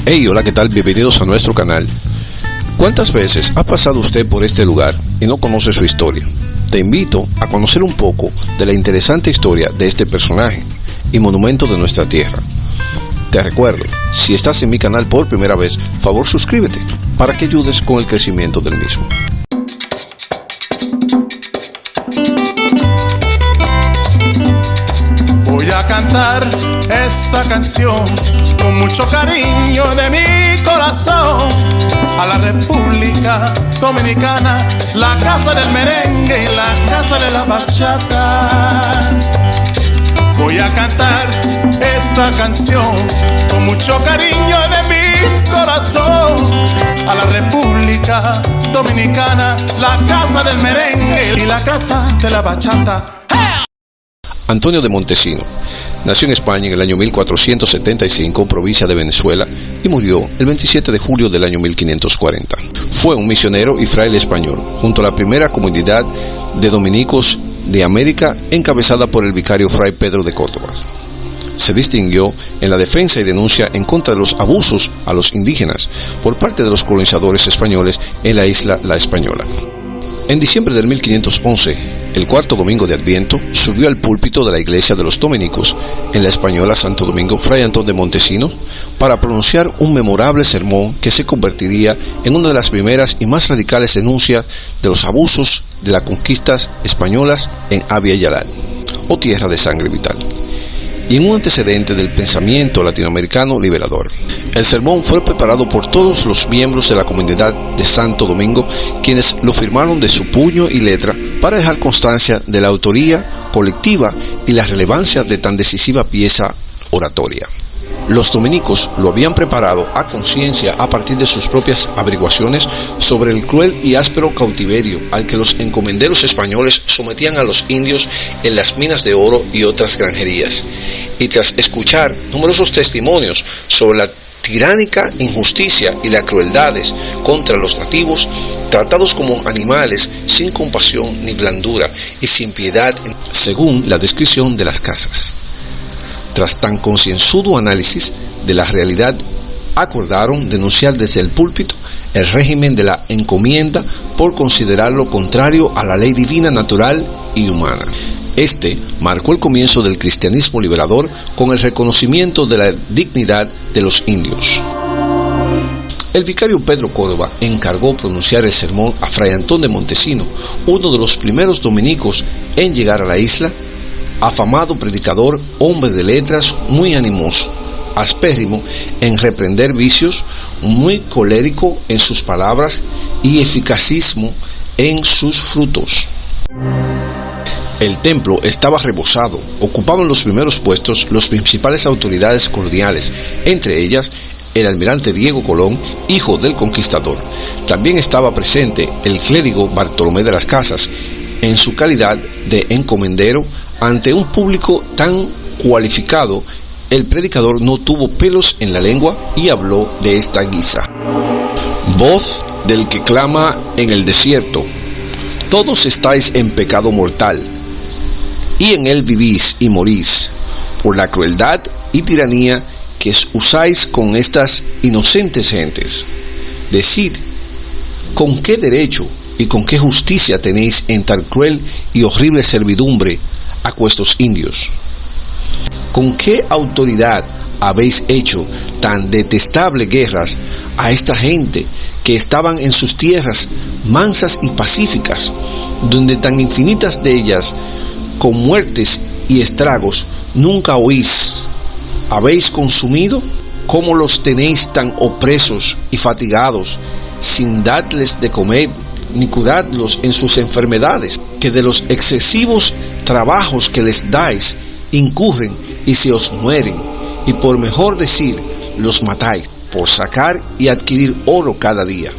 Hey, hola, ¿qué tal? Bienvenidos a nuestro canal. ¿Cuántas veces ha pasado usted por este lugar y no conoce su historia? Te invito a conocer un poco de la interesante historia de este personaje y monumento de nuestra tierra. Te recuerdo, si estás en mi canal por primera vez, favor suscríbete para que ayudes con el crecimiento del mismo. Voy a cantar esta canción con mucho cariño de mi corazón a la República Dominicana, la casa del merengue y la casa de la bachata. Voy a cantar esta canción con mucho cariño de mi corazón a la República Dominicana, la casa del merengue y la casa de la bachata. Antonio de Montesino nació en España en el año 1475, provincia de Venezuela, y murió el 27 de julio del año 1540. Fue un misionero y fraile español, junto a la primera comunidad de dominicos de América, encabezada por el vicario Fray Pedro de Córdoba. Se distinguió en la defensa y denuncia en contra de los abusos a los indígenas por parte de los colonizadores españoles en la isla La Española. En diciembre del 1511, el cuarto domingo de Adviento, subió al púlpito de la iglesia de los dominicos en La Española, Santo Domingo, Fray Antón de Montesino, para pronunciar un memorable sermón que se convertiría en una de las primeras y más radicales denuncias de los abusos de las conquistas españolas en Abya Yala, o tierra de sangre vital, y en un antecedente del pensamiento latinoamericano liberador. El sermón fue preparado por todos los miembros de la comunidad de Santo Domingo, quienes lo firmaron de su puño y letra para dejar constancia de la autoría colectiva y la relevancia de tan decisiva pieza oratoria. Los dominicos lo habían preparado a conciencia a partir de sus propias averiguaciones sobre el cruel y áspero cautiverio al que los encomenderos españoles sometían a los indios en las minas de oro y otras granjerías, y tras escuchar numerosos testimonios sobre la tiránica injusticia y las crueldades contra los nativos, tratados como animales sin compasión ni blandura y sin piedad, según la descripción de las casas. Tras tan concienzudo análisis de la realidad, acordaron denunciar desde el púlpito el régimen de la encomienda por considerarlo contrario a la ley divina, natural y humana. Este marcó el comienzo del cristianismo liberador con el reconocimiento de la dignidad de los indios. El vicario Pedro Córdoba encargó pronunciar el sermón a Fray Antón de Montesino, uno de los primeros dominicos en llegar a la isla, afamado predicador, hombre de letras, muy animoso, aspérrimo en reprender vicios, muy colérico en sus palabras y eficacismo en sus frutos. El templo estaba rebosado, ocupaban los primeros puestos los principales autoridades coloniales, entre ellas el almirante Diego Colón, hijo del conquistador. También estaba presente el clérigo Bartolomé de las Casas, en su calidad de encomendero. Ante un público tan cualificado, el predicador no tuvo pelos en la lengua y habló de esta guisa: voz del que clama en el desierto, todos estáis en pecado mortal, y en él vivís y morís, por la crueldad y tiranía que usáis con estas inocentes gentes. Decid, ¿con qué derecho y con qué justicia tenéis en tal cruel y horrible servidumbre a vuestros indios? ¿Con qué autoridad habéis hecho tan detestables guerras a esta gente que estaban en sus tierras mansas y pacíficas, donde tan infinitas de ellas, con muertes y estragos, nunca oís? ¿Habéis consumido? ¿Cómo los tenéis tan opresos y fatigados, sin darles de comer ni curarlos en sus enfermedades, que de los excesivos trabajos que les dais incurren y se os mueren, y por mejor decir, los matáis, por sacar y adquirir oro cada día?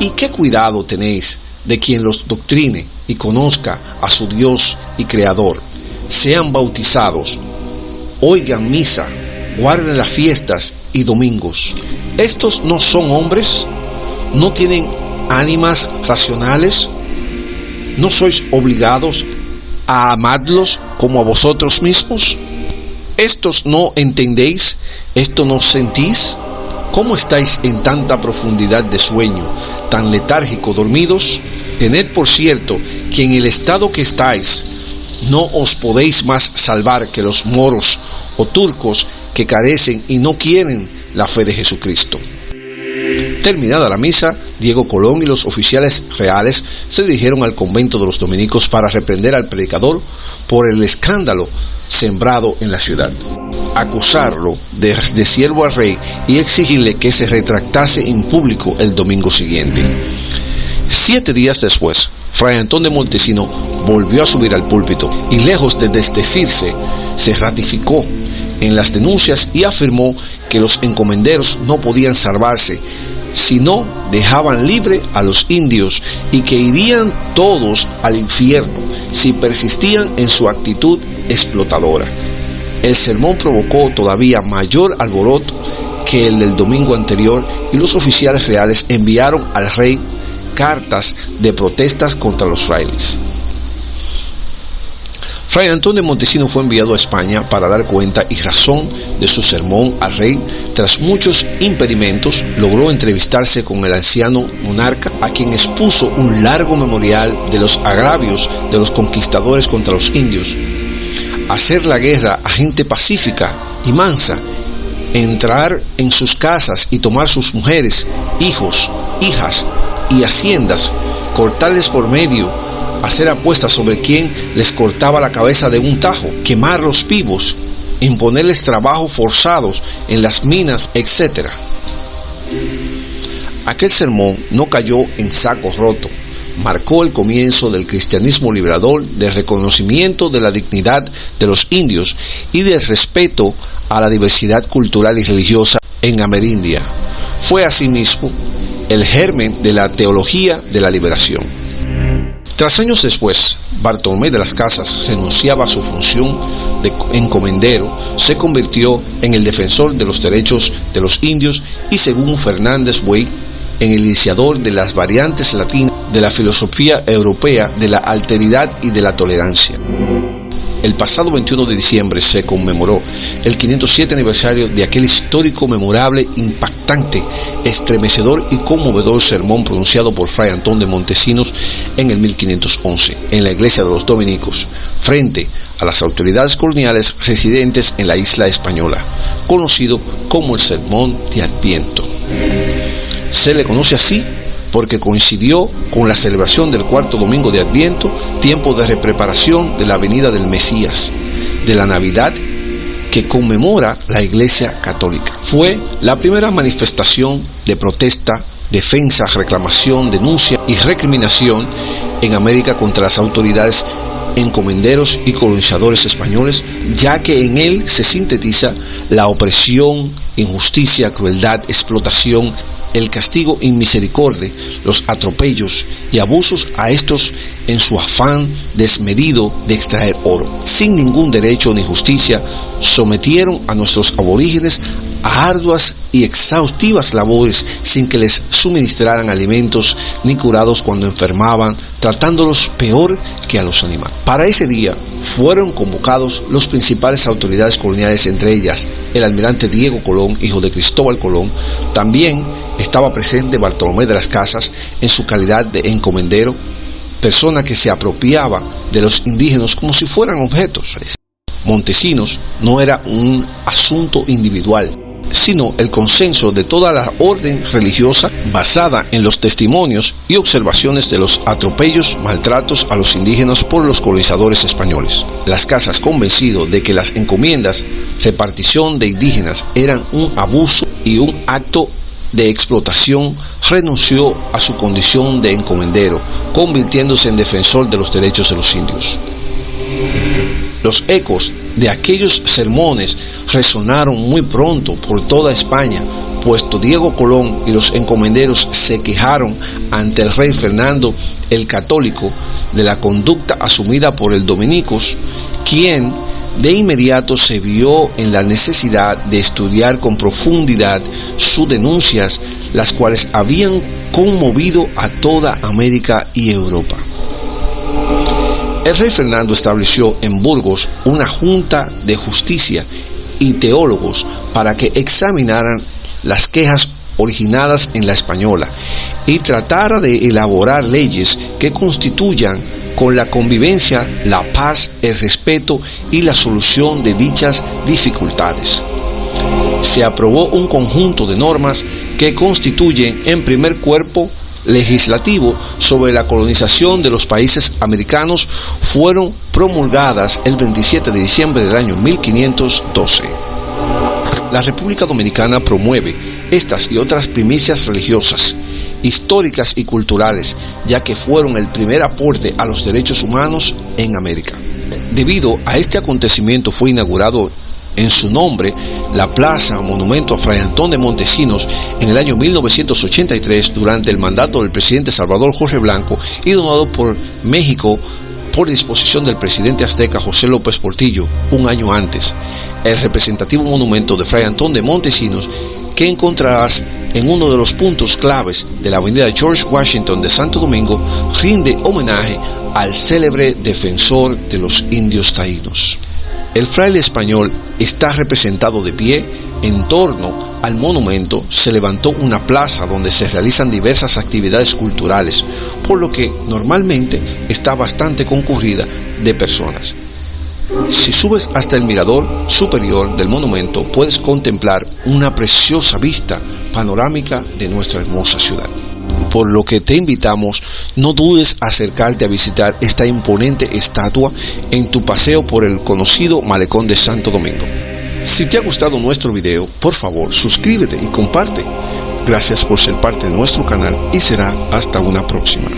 ¿Y qué cuidado tenéis de quien los doctrine y conozca a su Dios y Creador? Sean bautizados, oigan misa, guarden las fiestas y domingos. ¿Estos no son hombres? ¿No tienen ánimas racionales? ¿No sois obligados a amadlos como a vosotros mismos? ¿Estos no entendéis? ¿Esto no sentís? ¿Cómo estáis en tanta profundidad de sueño, tan letárgico dormidos? Tened por cierto que en el estado que estáis no os podéis más salvar que los moros o turcos que carecen y no quieren la fe de Jesucristo. Terminada la misa, Diego Colón y los oficiales reales se dirigieron al convento de los dominicos para reprender al predicador por el escándalo sembrado en la ciudad, acusarlo de siervo al rey y exigirle que se retractase en público el domingo siguiente. 7 días después, Fray Antón de Montesino volvió a subir al púlpito y, lejos de desdecirse, se ratificó en las denuncias y afirmó que los encomenderos no podían salvarse si no dejaban libre a los indios y que irían todos al infierno si persistían en su actitud explotadora. El sermón provocó todavía mayor alboroto que el del domingo anterior y los oficiales reales enviaron al rey cartas de protestas contra los frailes. Fray Antón de Montesino fue enviado a España para dar cuenta y razón de su sermón al rey. Tras muchos impedimentos, logró entrevistarse con el anciano monarca, a quien expuso un largo memorial de los agravios de los conquistadores contra los indios, hacer la guerra a gente pacífica y mansa, entrar en sus casas y tomar sus mujeres, hijos, hijas y haciendas, cortarles por medio, hacer apuestas sobre quién les cortaba la cabeza de un tajo, quemarlos vivos, imponerles trabajos forzados en las minas, etc. Aquel sermón no cayó en saco roto. Marcó el comienzo del cristianismo liberador, del reconocimiento de la dignidad de los indios y del respeto a la diversidad cultural y religiosa en Amerindia. Fue asimismo el germen de la teología de la liberación. Tras años después, Bartolomé de las Casas renunciaba a su función de encomendero, se convirtió en el defensor de los derechos de los indios y, según Fernández Buey, en el iniciador de las variantes latinas de la filosofía europea de la alteridad y de la tolerancia. El pasado 21 de diciembre se conmemoró el 507 aniversario de aquel histórico, memorable, impactante, estremecedor y conmovedor sermón pronunciado por Fray Antón de Montesinos en el 1511 en la iglesia de los dominicos, frente a las autoridades coloniales residentes en la isla española, conocido como el Sermón de Adviento. Se le conoce así porque coincidió con la celebración del 4º domingo de Adviento, tiempo de preparación de la venida del Mesías, de la Navidad que conmemora la Iglesia Católica. Fue la primera manifestación de protesta, defensa, reclamación, denuncia y recriminación en América contra las autoridades encomenderos y colonizadores españoles, ya que en él se sintetiza la opresión, injusticia, crueldad, explotación, el castigo inmisericordia, los atropellos y abusos a estos en su afán desmedido de extraer oro. Sin ningún derecho ni justicia, sometieron a nuestros aborígenes a arduas y exhaustivas labores sin que les suministraran alimentos ni curados cuando enfermaban, tratándolos peor que a los animales. Para ese día fueron convocados los principales autoridades coloniales, entre ellas el almirante Diego Colón, hijo de Cristóbal Colón. También estaba presente Bartolomé de las Casas en su calidad de encomendero, persona que se apropiaba de los indígenas como si fueran objetos. Montesinos no era un asunto individual, sino el consenso de toda la orden religiosa basada en los testimonios y observaciones de los atropellos, maltratos a los indígenas por los colonizadores españoles. Las Casas, convencido de que las encomiendas, repartición de indígenas eran un abuso y un acto de explotación, renunció a su condición de encomendero, convirtiéndose en defensor de los derechos de los indios. Los ecos de aquellos sermones resonaron muy pronto por toda España, puesto Diego Colón y los encomenderos se quejaron ante el rey Fernando el Católico de la conducta asumida por el Dominicos, quien de inmediato se vio en la necesidad de estudiar con profundidad sus denuncias, las cuales habían conmovido a toda América y Europa. El rey Fernando estableció en Burgos una junta de justicia y teólogos para que examinaran las quejas originadas en la española y tratara de elaborar leyes que constituyan con la convivencia, la paz, el respeto y la solución de dichas dificultades. Se aprobó un conjunto de normas que constituyen en primer cuerpo legislativo sobre la colonización de los países americanos. Fueron promulgadas el 27 de diciembre del año 1512. La República Dominicana promueve estas y otras primicias religiosas, históricas y culturales, ya que fueron el primer aporte a los derechos humanos en América. Debido a este acontecimiento fue inaugurado en su nombre la Plaza Monumento a Fray Antón de Montesinos en el año 1983 durante el mandato del presidente Salvador Jorge Blanco y donado por México por disposición del presidente azteca José López Portillo un año antes. El representativo monumento de Fray Antón de Montesinos, que encontrarás en uno de los puntos claves de la avenida George Washington de Santo Domingo, rinde homenaje al célebre defensor de los indios taínos. El fraile español está representado de pie. En torno al monumento se levantó una plaza donde se realizan diversas actividades culturales, por lo que normalmente está bastante concurrida de personas. Si subes hasta el mirador superior del monumento, puedes contemplar una preciosa vista panorámica de nuestra hermosa ciudad. Por lo que te invitamos, no dudes acercarte a visitar esta imponente estatua en tu paseo por el conocido Malecón de Santo Domingo. Si te ha gustado nuestro video, por favor suscríbete y comparte. Gracias por ser parte de nuestro canal y será hasta una próxima.